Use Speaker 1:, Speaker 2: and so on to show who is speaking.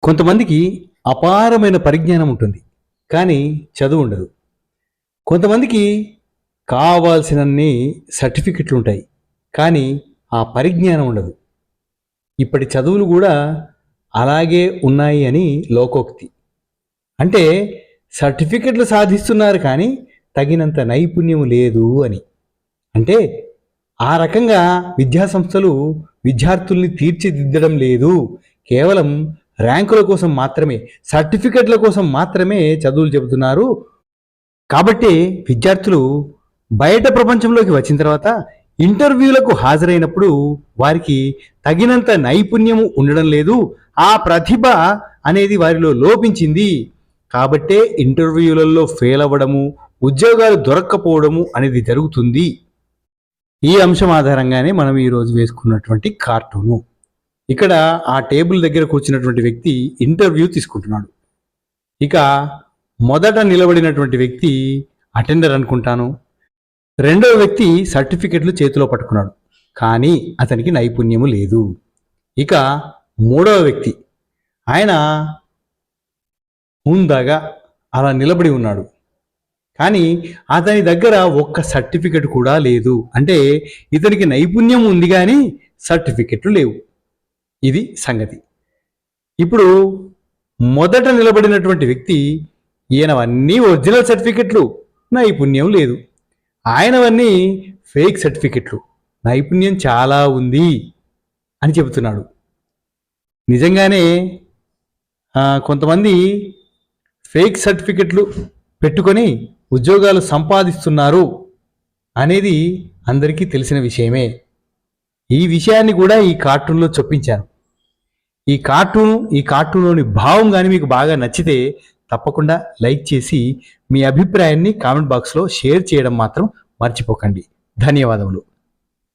Speaker 1: కొంతమందికి అపారమైన పరిజ్ఞానం ఉంటుంది, కానీ చదువు ఉండదు. కొంతమందికి కావాల్సినన్ని సర్టిఫికెట్లు ఉంటాయి, కానీ ఆ పరిజ్ఞానం ఉండదు. ఇప్పటి చదువులు కూడా అలాగే ఉన్నాయి అని లోకోక్తి. అంటే సర్టిఫికెట్లు సాధిస్తున్నారు, కానీ తగినంత నైపుణ్యం లేదు అని. అంటే ఆ రకంగా విద్యాసంస్థలు విద్యార్థుల్ని తీర్చిదిద్దడం లేదు. కేవలం ర్యాంకుల కోసం మాత్రమే, సర్టిఫికెట్ల కోసం మాత్రమే చదువులు చెబుతున్నారు. కాబట్టి విద్యార్థులు బయట ప్రపంచంలోకి వచ్చిన తర్వాత ఇంటర్వ్యూలకు హాజరైనప్పుడు వారికి తగినంత నైపుణ్యము ఉండడం లేదు. ఆ ప్రతిభ అనేది వారిలో లోపించింది. కాబట్టే ఇంటర్వ్యూలలో ఫెయిల్ అవ్వడము, ఉద్యోగాలు దొరక్కపోవడము అనేది జరుగుతుంది. ఈ అంశం ఆధారంగానే మనం ఈరోజు వేసుకున్నటువంటి కార్టూను. ఇక్కడ ఆ టేబుల్ దగ్గర కూర్చున్నటువంటి వ్యక్తి ఇంటర్వ్యూ తీసుకుంటున్నాడు. ఇక మొదట నిలబడినటువంటి వ్యక్తి అటెండర్ అనుకుంటాను. రెండవ వ్యక్తి సర్టిఫికెట్లు చేతిలో పట్టుకున్నాడు, కానీ అతనికి నైపుణ్యము లేదు. ఇక మూడవ వ్యక్తి, ఆయన హుందాగా అలా నిలబడి ఉన్నాడు, కానీ అతని దగ్గర ఒక్క సర్టిఫికెట్ కూడా లేదు. అంటే ఇతనికి నైపుణ్యం ఉంది, కానీ సర్టిఫికెట్లు లేవు. ఇది సంగతి. ఇప్పుడు మొదట నిలబడినటువంటి వ్యక్తి, ఈయనవన్నీ ఒరిజినల్ సర్టిఫికెట్లు, నైపుణ్యం లేదు. ఆయనవన్నీ ఫేక్ సర్టిఫికెట్లు, నైపుణ్యం చాలా ఉంది అని చెబుతున్నాడు. నిజంగానే కొంతమంది ఫేక్ సర్టిఫికెట్లు పెట్టుకొని ఉద్యోగాలు సంపాదిస్తున్నారు అనేది అందరికీ తెలిసిన విషయమే. ఈ విషయాన్ని కూడా ఈ కార్టూన్లో చొప్పించాను. ఈ కార్టూన్లోని భావం కానీ మీకు బాగా నచ్చితే తప్పకుండా లైక్ చేసి మీ అభిప్రాయాన్ని కామెంట్ బాక్స్లో షేర్ చేయడం మాత్రం మర్చిపోకండి. ధన్యవాదములు.